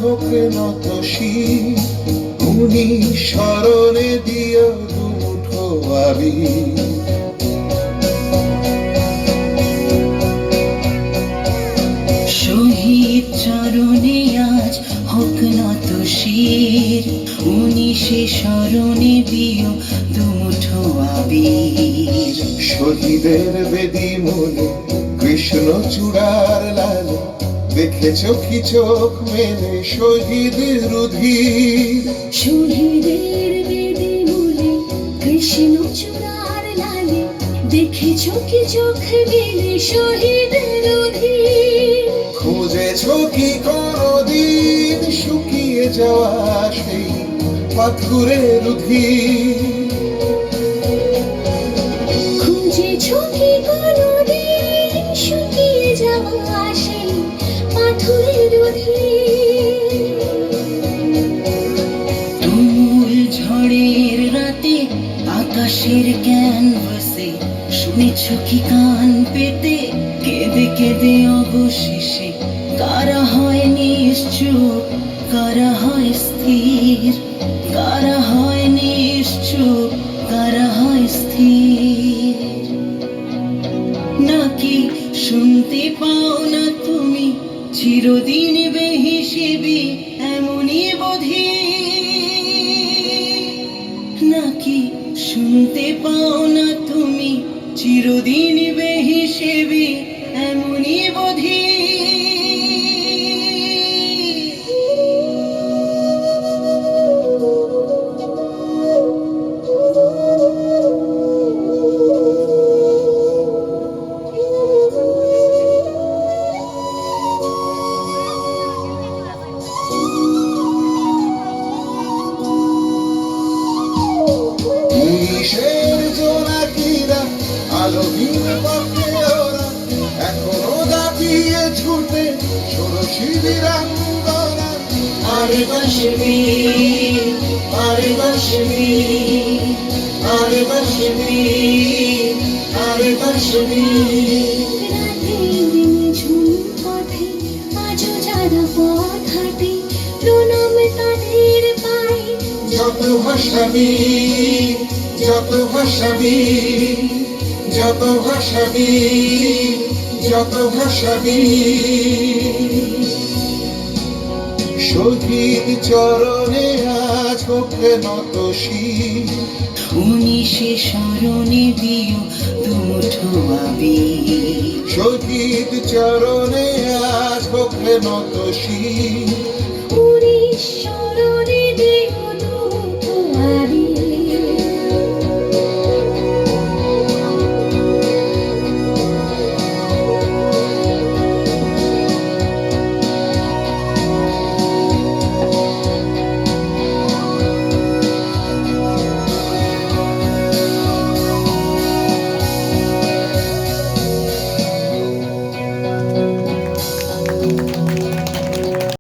হোক নত শির, উনি স্মরণে দিও দুমুঠো আবির। শহীদ চরণে আজ হোক নত শির, উনি সে স্মরণে দিও দুমুঠো আবির। শহীদের বেদি মনে কৃষ্ণ চূড়ার লাল, দেখেছ কি চোখ মেলে শহীদের রুধির। শহীদের বেদে মূলে কৃষ্ণ চূড়ার লালে, দেখেছ কি চোখ মেলে শহীদের অধীর। খুঁজেছ কি কোনদিন শুকিয়ে যাওয়া সেই পাথুরে রুধির? খুঁজেছ কি কোনদিন শুকিয়ে যাওয়া সেই পাথুরের অধীর? তুমুল ঝড়ের রাতে আকাশের ক্যানভাসে শুনেছ কি কান পেতে কেঁদে কেঁদে অবশেষে কারা হয় নিশ্চুপ, কারা হয় স্থির, কারা হয় নিশ্চুপ, কারা হয় স্থির। নাকি শুনতে পাও না তুমি চিরদিন বেহিসেবি এমনই বধির? নাকি শুনতে পাও না তুমি চিরদিন বেহিসেবি এমনই বধির? পুলিশের জোনাকিরা আলোহীন পথে ওরা এখনো দাপিয়ে ছুটে ষোড়শী বীরাঙ্গনা। আরে কাশ্মীর, আরে কাশ্মীর, আরে কাশ্মীর, আরে কাশ্মীর। রাতের নিঝুম পথে আজও যারা পথ হাঁটে, প্রণাম তাদের পাই। যত ভাষাবি, যত ভাষাবি, যত ভাষাবি, যত ভাষাবি। শহীদ চরণে আজ হোক নত শির, উনি সে স্মরণে দিও দুমুঠো আবির। শহীদ চরণে আজ হোক নত শির। উড়িষ্যা